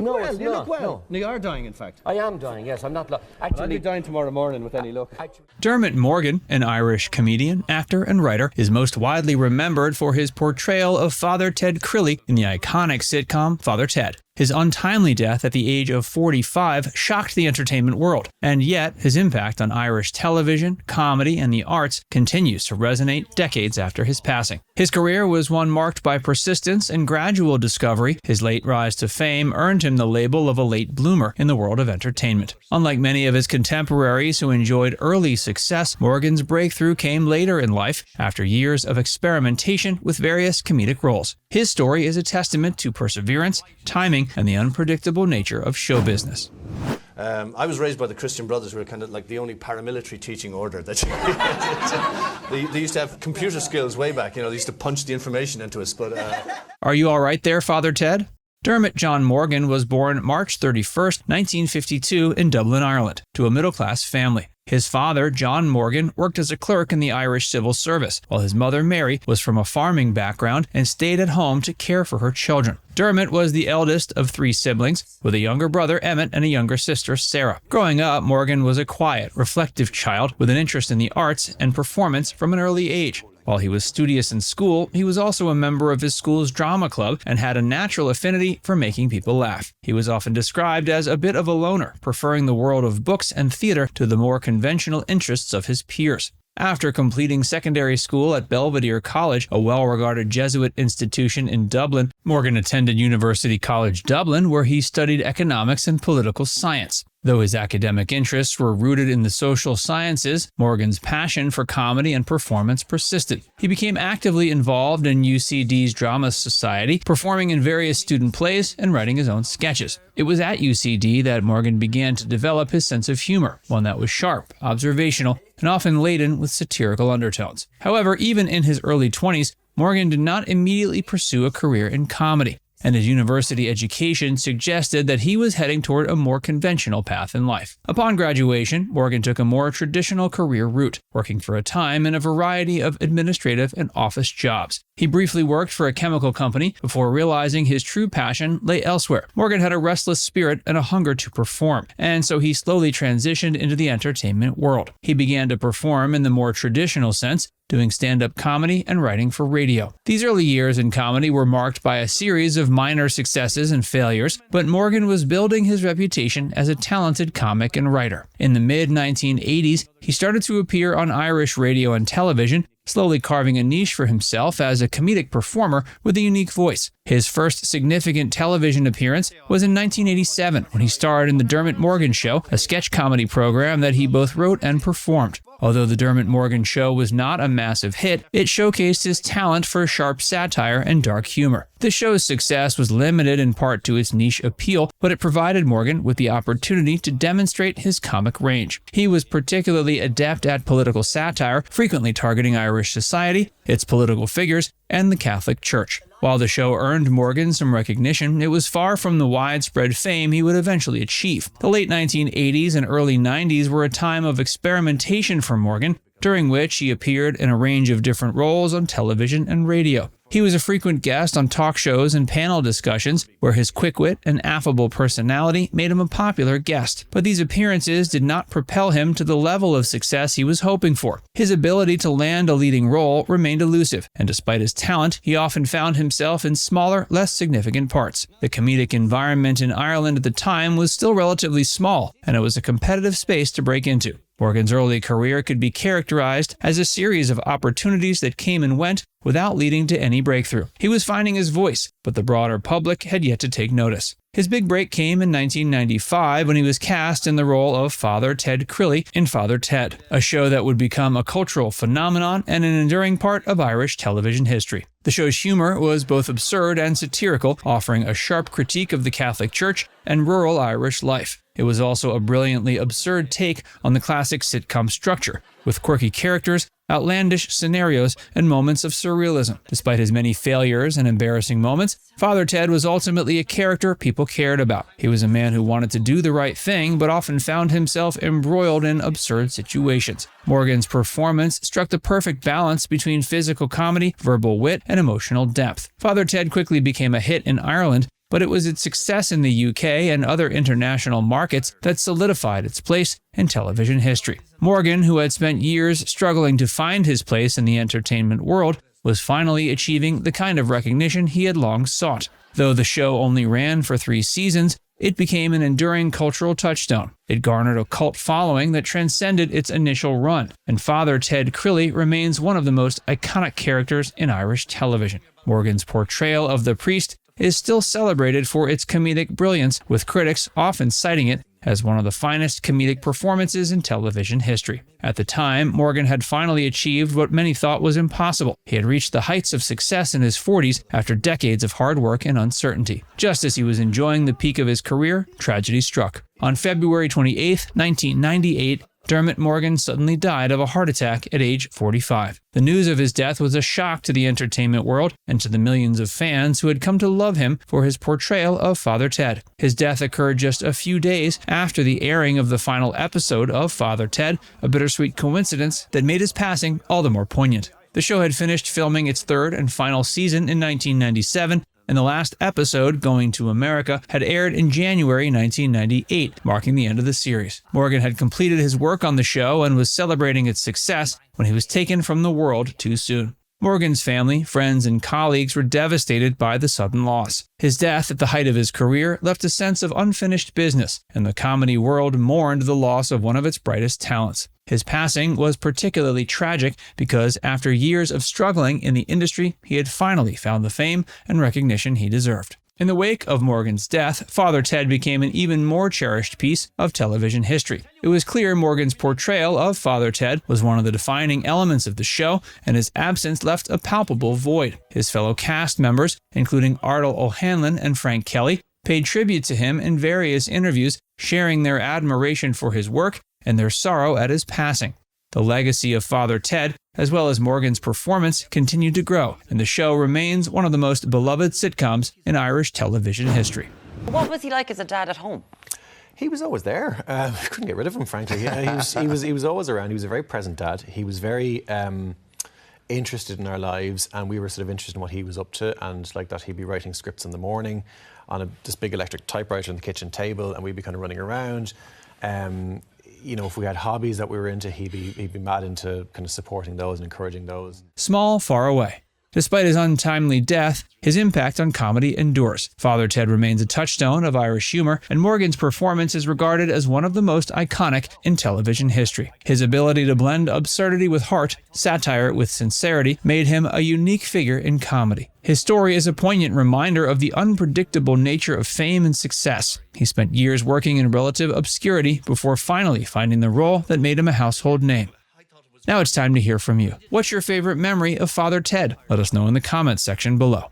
No, well. it's You not, look well. no. No, you are dying, in fact. I am dying, yes. I'm not... I'll Actually... be dying tomorrow morning with any luck. Dermot Morgan, an Irish comedian, actor, and writer, is most widely remembered for his portrayal of Father Ted Crilly in the iconic sitcom Father Ted. His untimely death at the age of 45 shocked the entertainment world, and yet his impact on Irish television, comedy, and the arts continues to resonate decades after his passing. His career was one marked by persistence and gradual discovery. His late rise to fame earned him the label of a late bloomer in the world of entertainment. Unlike many of his contemporaries who enjoyed early success, Morgan's breakthrough came later in life, after years of experimentation with various comedic roles. His story is a testament to perseverance, timing, and the unpredictable nature of show business. I was raised by the Christian Brothers, who were kind of like the only paramilitary teaching order that they used to have computer skills way back. You know, they used to punch the information into us. But Are you all right there, Father Ted? Dermot John Morgan was born March 31st, 1952 in Dublin, Ireland, to a middle-class family. His father, John Morgan, worked as a clerk in the Irish civil service, while his mother, Mary, was from a farming background and stayed at home to care for her children. Dermot was the eldest of 3 siblings, with a younger brother, Emmett, and a younger sister, Sarah. Growing up, Morgan was a quiet, reflective child with an interest in the arts and performance from an early age. While he was studious in school, he was also a member of his school's drama club and had a natural affinity for making people laugh. He was often described as a bit of a loner, preferring the world of books and theater to the more conventional interests of his peers. After completing secondary school at Belvedere College, a well-regarded Jesuit institution in Dublin, Morgan attended University College Dublin, where he studied economics and political science. Though his academic interests were rooted in the social sciences, Morgan's passion for comedy and performance persisted. He became actively involved in UCD's Drama Society, performing in various student plays and writing his own sketches. It was at UCD that Morgan began to develop his sense of humor, one that was sharp, observational, and often laden with satirical undertones. However, even in his early 20s, Morgan did not immediately pursue a career in comedy, and his university education suggested that he was heading toward a more conventional path in life. Upon graduation, Morgan took a more traditional career route, working for a time in a variety of administrative and office jobs. He briefly worked for a chemical company before realizing his true passion lay elsewhere. Morgan had a restless spirit and a hunger to perform, and so he slowly transitioned into the entertainment world. He began to perform in the more traditional sense, doing stand-up comedy and writing for radio. These early years in comedy were marked by a series of minor successes and failures, but Morgan was building his reputation as a talented comic and writer. In the mid-1980s, he started to appear on Irish radio and television, slowly carving a niche for himself as a comedic performer with a unique voice. His first significant television appearance was in 1987 when he starred in The Dermot Morgan Show, a sketch comedy program that he both wrote and performed. Although The Dermot Morgan Show was not a massive hit, it showcased his talent for sharp satire and dark humor. The show's success was limited in part to its niche appeal, but it provided Morgan with the opportunity to demonstrate his comic range. He was particularly adept at political satire, frequently targeting Irish society, its political figures, and the Catholic Church. While the show earned Morgan some recognition, it was far from the widespread fame he would eventually achieve. The late 1980s and early 90s were a time of experimentation for Morgan, during which he appeared in a range of different roles on television and radio. He was a frequent guest on talk shows and panel discussions, where his quick wit and affable personality made him a popular guest. But these appearances did not propel him to the level of success he was hoping for. His ability to land a leading role remained elusive, and despite his talent, he often found himself in smaller, less significant parts. The comedic environment in Ireland at the time was still relatively small, and it was a competitive space to break into. Morgan's early career could be characterized as a series of opportunities that came and went without leading to any breakthrough. He was finding his voice, but the broader public had yet to take notice. His big break came in 1995 when he was cast in the role of Father Ted Crilly in Father Ted, a show that would become a cultural phenomenon and an enduring part of Irish television history. The show's humor was both absurd and satirical, offering a sharp critique of the Catholic Church and rural Irish life. It was also a brilliantly absurd take on the classic sitcom structure, with quirky characters, outlandish scenarios, and moments of surrealism. Despite his many failures and embarrassing moments, Father Ted was ultimately a character people cared about. He was a man who wanted to do the right thing, but often found himself embroiled in absurd situations. Morgan's performance struck the perfect balance between physical comedy, verbal wit, and emotional depth. Father Ted quickly became a hit in Ireland, but it was its success in the UK and other international markets that solidified its place in television history. Morgan, who had spent years struggling to find his place in the entertainment world, was finally achieving the kind of recognition he had long sought. Though the show only ran for 3 seasons, it became an enduring cultural touchstone. It garnered a cult following that transcended its initial run, and Father Ted Crilly remains one of the most iconic characters in Irish television. Morgan's portrayal of the priest is still celebrated for its comedic brilliance, with critics often citing it as one of the finest comedic performances in television history. At the time, Morgan had finally achieved what many thought was impossible. He had reached the heights of success in his 40s after decades of hard work and uncertainty. Just as he was enjoying the peak of his career, tragedy struck. On February 28, 1998, Dermot Morgan suddenly died of a heart attack at age 45. The news of his death was a shock to the entertainment world and to the millions of fans who had come to love him for his portrayal of Father Ted. His death occurred just a few days after the airing of the final episode of Father Ted, a bittersweet coincidence that made his passing all the more poignant. The show had finished filming its 3rd and final season in 1997, and the last episode, Going to America, had aired in January 1998, marking the end of the series. Morgan had completed his work on the show and was celebrating its success when he was taken from the world too soon. Morgan's family, friends, and colleagues were devastated by the sudden loss. His death at the height of his career left a sense of unfinished business, and the comedy world mourned the loss of one of its brightest talents. His passing was particularly tragic because after years of struggling in the industry, he had finally found the fame and recognition he deserved. In the wake of Morgan's death, Father Ted became an even more cherished piece of television history. It was clear Morgan's portrayal of Father Ted was one of the defining elements of the show, and his absence left a palpable void. His fellow cast members, including Ardal O'Hanlon and Frank Kelly, paid tribute to him in various interviews, sharing their admiration for his work and their sorrow at his passing. The legacy of Father Ted, as well as Morgan's performance, continued to grow, and the show remains one of the most beloved sitcoms in Irish television history. What was he like as a dad at home? He was always there. Couldn't get rid of him, frankly. He was always around. He was a very present dad. He was very interested in our lives, and we were sort of interested in what he was up to. And like that, he'd be writing scripts in the morning on this big electric typewriter on the kitchen table, and we'd be kind of running around. You know, if we had hobbies that we were into, he'd be mad into kind of supporting those and encouraging those. Small, far away. Despite his untimely death, his impact on comedy endures. Father Ted remains a touchstone of Irish humor, and Morgan's performance is regarded as one of the most iconic in television history. His ability to blend absurdity with heart, satire with sincerity, made him a unique figure in comedy. His story is a poignant reminder of the unpredictable nature of fame and success. He spent years working in relative obscurity before finally finding the role that made him a household name. Now it's time to hear from you. What's your favorite memory of Father Ted? Let us know in the comments section below.